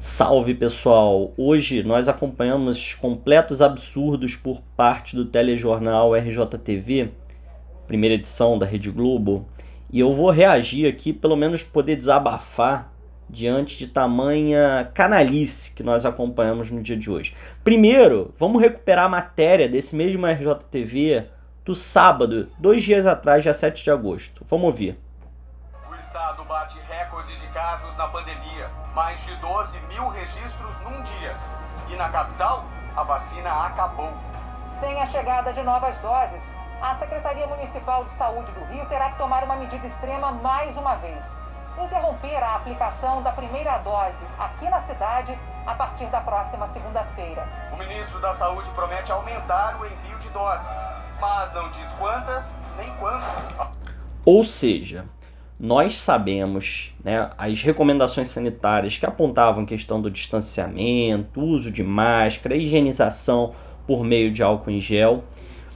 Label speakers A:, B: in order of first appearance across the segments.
A: Salve pessoal! Hoje nós acompanhamos completos absurdos por parte do telejornal RJTV, primeira edição da Rede Globo, e eu vou reagir aqui, pelo menos poder desabafar diante de tamanha canalice que nós acompanhamos no dia de hoje. Primeiro, vamos recuperar a matéria desse mesmo RJTV do sábado, 2 dias atrás, dia 7 de agosto. Vamos ouvir.
B: O estado bate recorde de casos na pandemia, mais de 12 mil registros num dia. E na capital, a vacina acabou.
C: Sem a chegada de novas doses, a Secretaria Municipal de Saúde do Rio terá que tomar uma medida extrema mais uma vez. Interromper a aplicação da primeira dose aqui na cidade a partir da próxima segunda-feira.
B: O ministro da Saúde promete aumentar o envio de doses, mas não diz quantas nem quando.
A: Ou seja, nós sabemos, né, as recomendações sanitárias que apontavam questão do distanciamento, uso de máscara, higienização por meio de álcool em gel,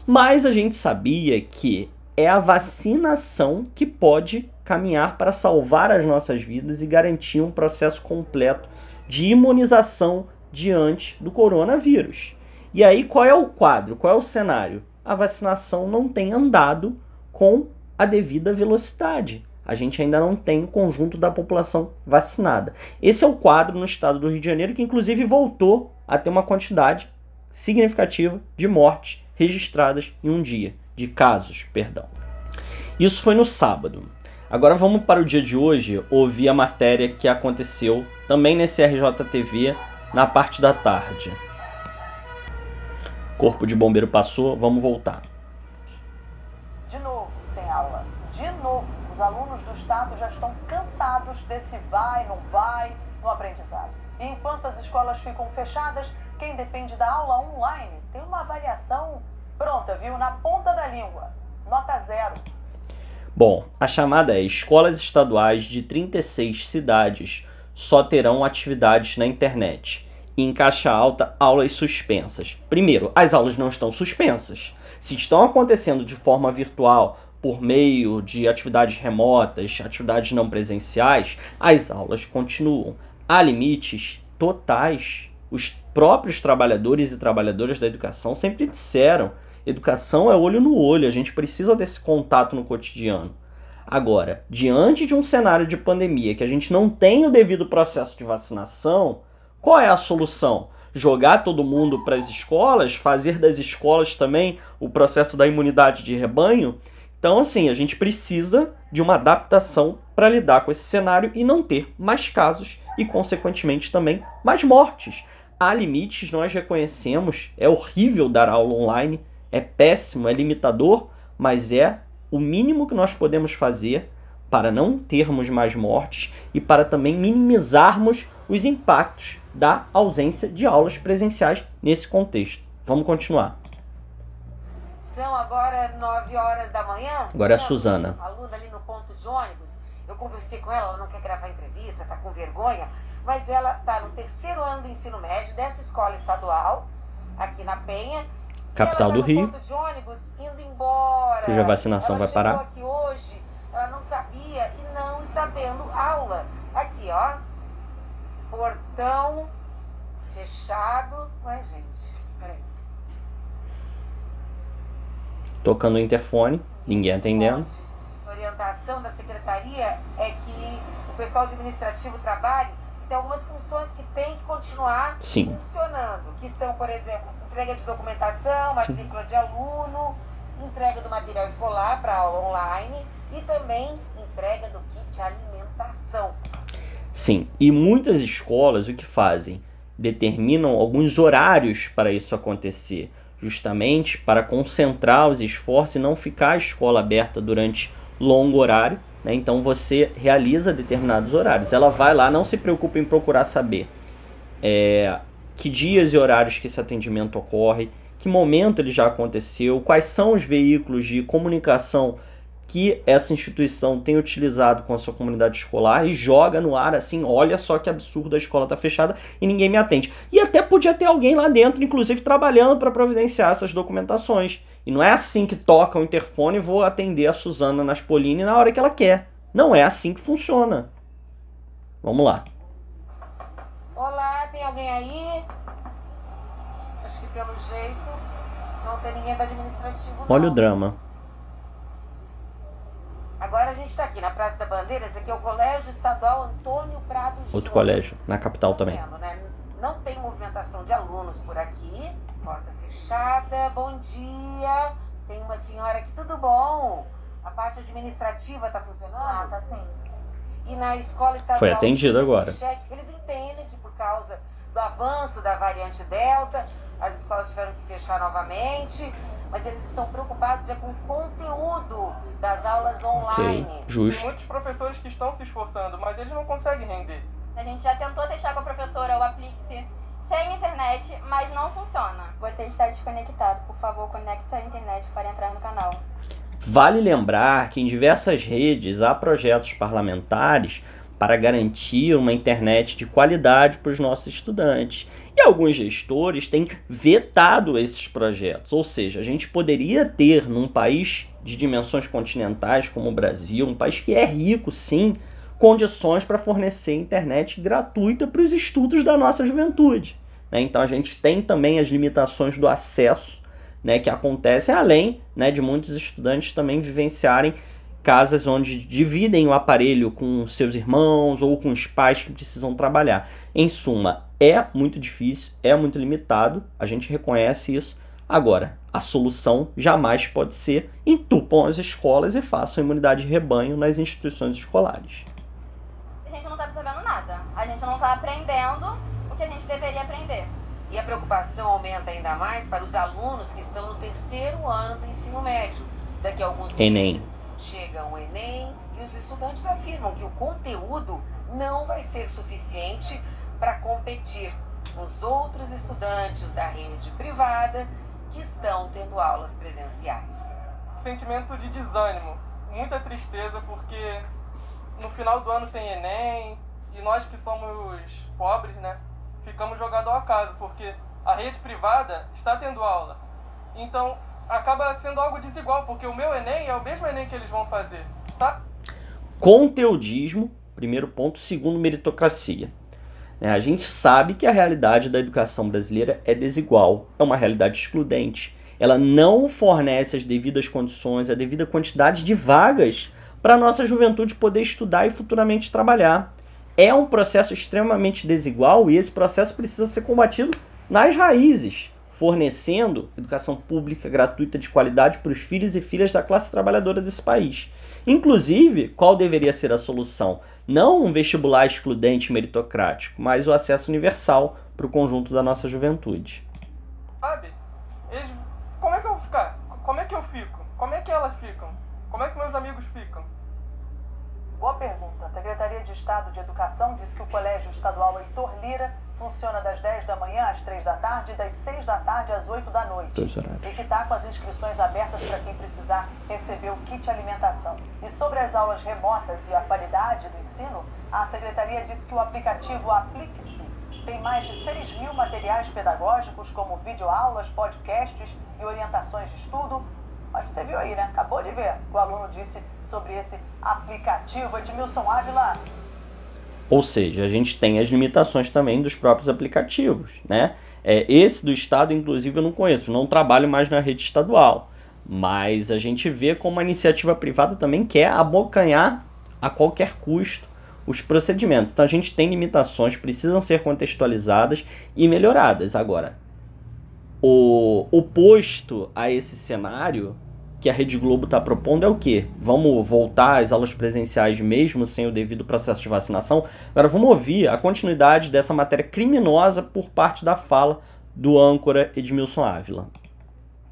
A: mas a gente sabia que é a vacinação que pode caminhar para salvar as nossas vidas e garantir um processo completo de imunização diante do coronavírus. E aí qual é o quadro, qual é o cenário? A vacinação não tem andado com a devida velocidade. A gente ainda não tem o conjunto da população vacinada. Esse é o quadro no estado do Rio de Janeiro, que inclusive voltou a ter uma quantidade significativa de mortes registradas em um dia, de casos, perdão. Isso foi no sábado. Agora vamos para o dia de hoje ouvir a matéria que aconteceu também nesse RJTV na parte da tarde. Corpo de bombeiro passou, vamos voltar.
C: De novo, sem aula. De novo, os alunos do estado já estão cansados desse vai, não vai no aprendizado. E enquanto as escolas ficam fechadas, quem depende da aula online tem uma avaliação pronta, viu? Na ponta da língua. Nota 0.
A: Bom, a chamada é: escolas estaduais de 36 cidades só terão atividades na internet. Em caixa alta, aulas suspensas. Primeiro, as aulas não estão suspensas. Se estão acontecendo de forma virtual, por meio de atividades remotas, atividades não presenciais, as aulas continuam. Há limites totais. Os próprios trabalhadores e trabalhadoras da educação sempre disseram: educação é olho no olho, a gente precisa desse contato no cotidiano. Agora, diante de um cenário de pandemia que a gente não tem o devido processo de vacinação, qual é a solução? Jogar todo mundo para as escolas? Fazer das escolas também o processo da imunidade de rebanho? Então, assim, a gente precisa de uma adaptação para lidar com esse cenário e não ter mais casos e, consequentemente, também mais mortes. Há limites, nós reconhecemos, é horrível dar aula online, é péssimo, é limitador, mas é o mínimo que nós podemos fazer para não termos mais mortes e para também minimizarmos os impactos da ausência de aulas presenciais nesse contexto. Vamos continuar.
C: São agora 9 horas da manhã.
A: Agora é a Suzana.
C: Aluna ali no ponto de ônibus. Eu conversei com ela não quer gravar entrevista, tá com vergonha, mas ela tá no 3º ano do ensino médio dessa escola estadual, aqui na Penha.
A: Capital do Rio.
C: Ponto de ônibus, indo embora.
A: Cuja vacinação vai parar.
C: Ela chegou aqui hoje, ela não sabia e não está tendo aula. Aqui, ó. Portão fechado. Ué, gente, peraí.
A: Tocando o interfone, ninguém atendendo.
C: A orientação da secretaria é que o pessoal administrativo trabalhe, que tem algumas funções que tem que continuar funcionando, que são, por exemplo, entrega de documentação, matrícula de aluno, entrega do material escolar para aula online e também entrega do kit alimentação.
A: Sim, e muitas escolas o que fazem? Determinam alguns horários para isso acontecer, justamente para concentrar os esforços e não ficar a escola aberta durante longo horário, né? Então você realiza determinados horários. Ela vai lá, não se preocupa em procurar saber que dias e horários que esse atendimento ocorre, que momento ele já aconteceu, quais são os veículos de comunicação que essa instituição tem utilizado com a sua comunidade escolar e joga no ar assim: olha só que absurdo, a escola está fechada e ninguém me atende. E até podia ter alguém lá dentro, inclusive, trabalhando para providenciar essas documentações. E não é assim que toca o interfone e vou atender a Suzana Naspolini na hora que ela quer. Não é assim que funciona. Vamos lá.
C: Olá, tem alguém aí? Acho que pelo jeito não tem ninguém do administrativo, não.
A: Olha o drama.
C: Agora a gente está aqui na Praça da Bandeira. Esse aqui é o Colégio Estadual Antônio Prado Júnior.
A: Outro colégio, na capital também.
C: Né? Não tem movimentação de alunos por aqui. Porta fechada. Bom dia. Tem uma senhora aqui. Tudo bom? A parte administrativa está funcionando?
D: Ah, tá sim.
C: E na escola estadual...
A: Foi atendido agora.
C: Eles entendem que por causa do avanço da variante Delta, as escolas tiveram que fechar novamente, mas eles estão preocupados com o conteúdo das aulas online.
A: Okay, justo.
E: Tem muitos professores que estão se esforçando, mas eles não conseguem render.
D: A gente já tentou deixar com a professora o Aplique-se sem internet, mas não funciona. Você está desconectado. Por favor, conecte a internet para entrar no canal.
A: Vale lembrar que em diversas redes há projetos parlamentares para garantir uma internet de qualidade para os nossos estudantes. E alguns gestores têm vetado esses projetos. Ou seja, a gente poderia ter, num país de dimensões continentais como o Brasil, um país que é rico, sim, condições para fornecer internet gratuita para os estudos da nossa juventude. Então a gente tem também as limitações do acesso, que acontecem, além de muitos estudantes também vivenciarem casas onde dividem o aparelho com seus irmãos ou com os pais que precisam trabalhar. Em suma, é muito difícil, é muito limitado, a gente reconhece isso. Agora, a solução jamais pode ser entupam as escolas e façam imunidade de rebanho nas instituições escolares.
D: A gente não está percebendo nada, a gente não está aprendendo o que a gente deveria aprender.
C: E a preocupação aumenta ainda mais para os alunos que estão no terceiro ano do ensino médio. Daqui a alguns meses chega o Enem e os estudantes afirmam que o conteúdo não vai ser suficiente para competir com os outros estudantes da rede privada que estão tendo aulas presenciais.
E: Sentimento de desânimo, muita tristeza, porque no final do ano tem Enem e nós que somos pobres, ficamos jogados ao acaso, porque a rede privada está tendo aula. Então, acaba sendo algo desigual, porque o meu Enem é o mesmo Enem que eles vão fazer, sabe?
A: Conteudismo, primeiro ponto. Segundo, meritocracia. A gente sabe que a realidade da educação brasileira é desigual, é uma realidade excludente. Ela não fornece as devidas condições, a devida quantidade de vagas para a nossa juventude poder estudar e futuramente trabalhar. É um processo extremamente desigual e esse processo precisa ser combatido nas raízes, fornecendo educação pública gratuita de qualidade para os filhos e filhas da classe trabalhadora desse país. Inclusive, qual deveria ser a solução? Não um vestibular excludente meritocrático, mas o acesso universal para o conjunto da nossa juventude.
E: Sabe? Como é que eu vou ficar? Como é que eu fico? Como é que elas ficam? Como é que meus amigos ficam?
F: Boa pergunta. A Secretaria de Estado de Educação disse que o Colégio Estadual Heitor Lira funciona das 10 da manhã às 3 da tarde e das 6 da tarde às 8 da noite. E que está com as inscrições abertas para quem precisar receber o kit alimentação. E sobre as aulas remotas e a qualidade do ensino, a Secretaria disse que o aplicativo Aplique-se tem mais de 6.000 materiais pedagógicos, como videoaulas, podcasts e orientações de estudo. Mas você viu aí, Acabou de ver o que o aluno disse sobre esse aplicativo. Edmilson Ávila.
A: Ou seja, a gente tem as limitações também dos próprios aplicativos, Esse do Estado, inclusive, eu não conheço, não trabalho mais na rede estadual. Mas a gente vê como a iniciativa privada também quer abocanhar a qualquer custo os procedimentos. Então a gente tem limitações, precisam ser contextualizadas e melhoradas. Agora, o oposto a esse cenário que a Rede Globo está propondo é o quê? Vamos voltar às aulas presenciais mesmo sem o devido processo de vacinação? Agora vamos ouvir a continuidade dessa matéria criminosa por parte da fala do âncora Edmilson Ávila.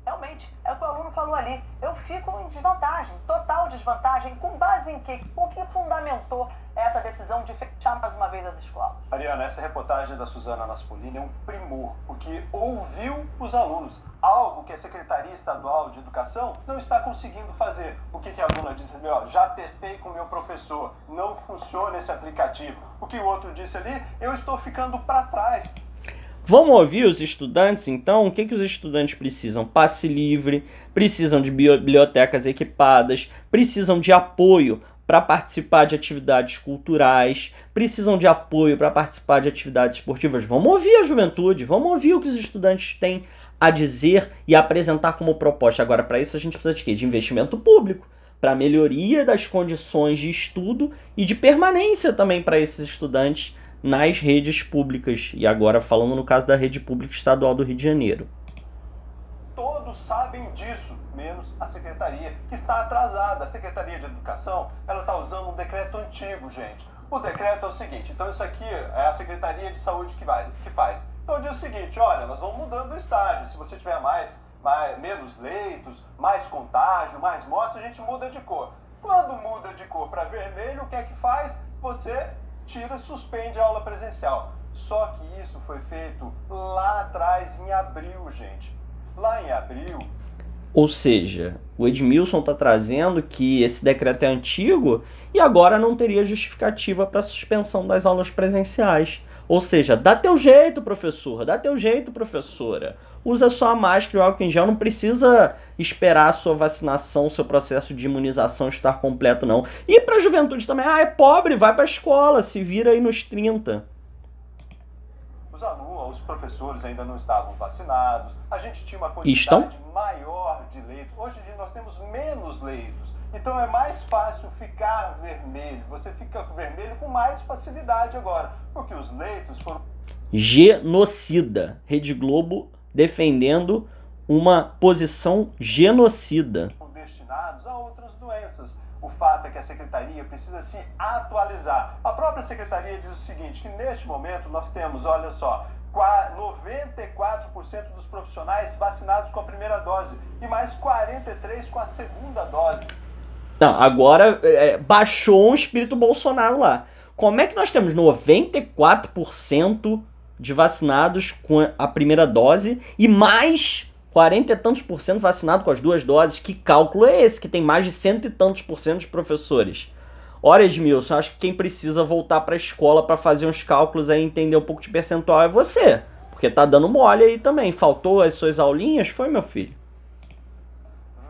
F: Realmente, é o que o aluno falou ali. Eu fico em desvantagem, total desvantagem. Com base em quê? O que fundamentou essa decisão de fechar mais uma vez as escolas?
G: Ariana, essa reportagem da Suzana Naspolini é um primor, porque ouviu os alunos. Algo que a Secretaria Estadual de Educação não está conseguindo fazer. O que a aluna disse? Já testei com o meu professor, não funciona esse aplicativo. O que o outro disse ali? Eu estou ficando para trás.
A: Vamos ouvir os estudantes, então? O que os estudantes precisam? Passe livre, precisam de bibliotecas equipadas, precisam de apoio para participar de atividades culturais, precisam de apoio para participar de atividades esportivas. Vamos ouvir a juventude, vamos ouvir o que os estudantes têm a dizer e apresentar como proposta. Agora, para isso a gente precisa de quê? De investimento público, para melhoria das condições de estudo e de permanência também para esses estudantes nas redes públicas. E agora falando no caso da rede pública estadual do Rio de Janeiro.
G: Todos sabem disso, menos a Secretaria, que está atrasada. A Secretaria de Educação, ela está usando um decreto antigo, gente. O decreto é o seguinte, então isso aqui é a Secretaria de Saúde que faz. Então diz o seguinte, olha, nós vamos mudando o estágio. Se você tiver menos leitos, mais contágio, mais mortes, a gente muda de cor. Quando muda de cor para vermelho, o que é que faz? Você suspende a aula presencial. Só que isso foi feito lá atrás, em abril, gente. Lá em abril...
A: Ou seja, o Edmilson está trazendo que esse decreto é antigo e agora não teria justificativa para a suspensão das aulas presenciais. Ou seja, dá teu jeito, professor, dá teu jeito, professora. Usa só a máscara e o álcool em gel, não precisa esperar a sua vacinação, seu processo de imunização estar completo, não. E para a juventude também, é pobre, vai para a escola, se vira aí nos 30.
G: Os alunos, os professores ainda não estavam vacinados, a gente tinha uma quantidade maior de leitos. Hoje em dia nós temos menos leitos, então é mais fácil ficar vermelho. Você fica vermelho com mais facilidade agora, porque os leitos foram...
A: Genocida. Rede Globo defendendo uma posição genocida.
G: Destinados a outras doenças. O fato é que a Secretaria precisa se atualizar. A própria Secretaria diz o seguinte, que neste momento nós temos, olha só, 94% dos profissionais vacinados com a primeira dose e mais 43% com a segunda dose.
A: Não, agora baixou um espírito Bolsonaro lá. Como é que nós temos 94% de vacinados com a primeira dose e mais 40 e tantos por cento vacinado com as duas doses? Que cálculo é esse? Que tem mais de 100 e tantos por cento de professores. Ora, Edmilson, acho que quem precisa voltar para a escola para fazer uns cálculos aí, entender um pouco de percentual é você. Porque tá dando mole aí também. Faltou as suas aulinhas? Foi, meu filho?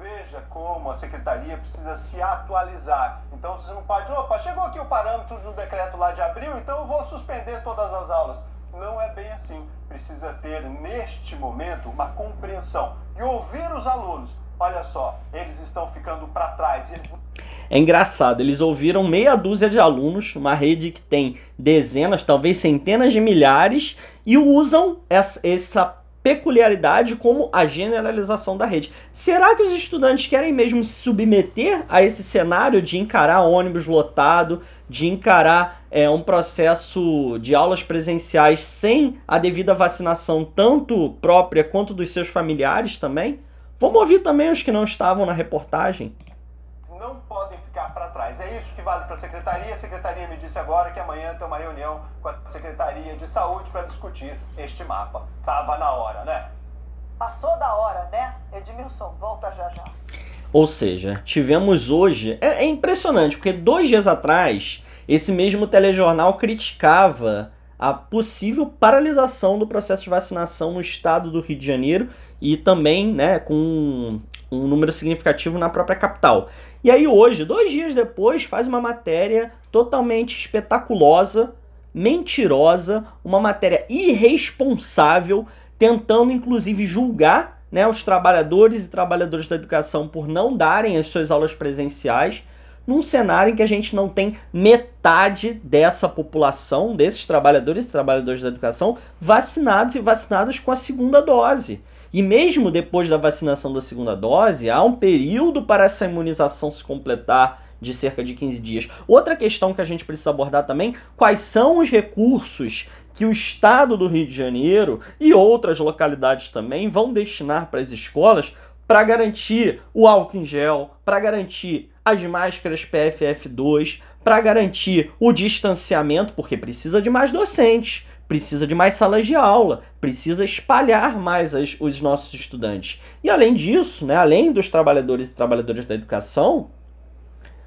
G: Veja como a Secretaria precisa se atualizar. Então você não pode... Opa, chegou aqui o parâmetro do decreto lá de abril, então eu vou suspender todas as aulas. Não é bem assim. Precisa ter, neste momento, uma compreensão. E ouvir os alunos. Olha só, eles estão ficando para trás.
A: É engraçado, eles ouviram meia dúzia de alunos, uma rede que tem dezenas, talvez centenas de milhares, e usam essa peculiaridade como a generalização da rede. Será que os estudantes querem mesmo se submeter a esse cenário de encarar ônibus lotado, de encarar um processo de aulas presenciais sem a devida vacinação, tanto própria quanto dos seus familiares também? Vamos ouvir também os que não estavam na reportagem.
G: Não podem ficar para trás. É isso que vale para a Secretaria. A Secretaria me disse agora que amanhã tem uma reunião com a Secretaria de Saúde para discutir este mapa. Tava na hora, né?
F: Passou da hora, né? Edmilson, volta já já.
A: Ou seja, tivemos hoje... É impressionante, porque 2 dias atrás, esse mesmo telejornal criticava a possível paralisação do processo de vacinação no estado do Rio de Janeiro e também, né, com um número significativo na própria capital. E aí hoje, 2 dias depois, faz uma matéria totalmente espetaculosa, mentirosa, uma matéria irresponsável, tentando inclusive julgar, né, os trabalhadores e trabalhadoras da educação por não darem as suas aulas presenciais, num cenário em que a gente não tem metade dessa população, desses trabalhadores e trabalhadoras da educação, vacinados e vacinadas com a segunda dose. E mesmo depois da vacinação da segunda dose, há um período para essa imunização se completar de cerca de 15 dias. Outra questão que a gente precisa abordar também, quais são os recursos que o estado do Rio de Janeiro e outras localidades também vão destinar para as escolas para garantir o álcool em gel, para garantir as máscaras PFF2, para garantir o distanciamento, porque precisa de mais docentes, precisa de mais salas de aula, precisa espalhar mais os nossos estudantes. E além disso, né, além dos trabalhadores e trabalhadoras da educação,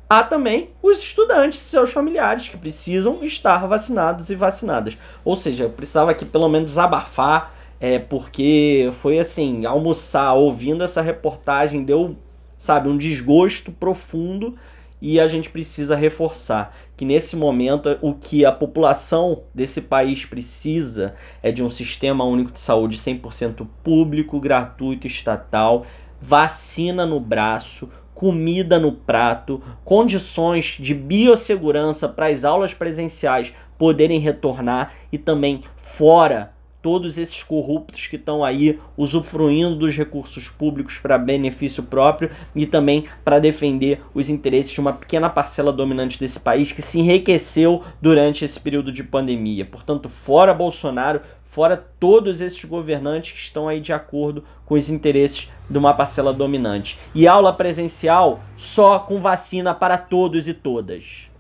A: há também os estudantes e seus familiares que precisam estar vacinados e vacinadas. Ou seja, eu precisava aqui pelo menos desabafar, porque foi assim, almoçar ouvindo essa reportagem deu, sabe, um desgosto profundo e a gente precisa reforçar que nesse momento o que a população desse país precisa é de um sistema único de saúde 100% público, gratuito, estatal, vacina no braço, comida no prato, condições de biossegurança para as aulas presenciais poderem retornar e também fora todos esses corruptos que estão aí usufruindo dos recursos públicos para benefício próprio e também para defender os interesses de uma pequena parcela dominante desse país que se enriqueceu durante esse período de pandemia. Portanto, fora Bolsonaro, fora todos esses governantes que estão aí de acordo com os interesses de uma parcela dominante. E aula presencial só com vacina para todos e todas.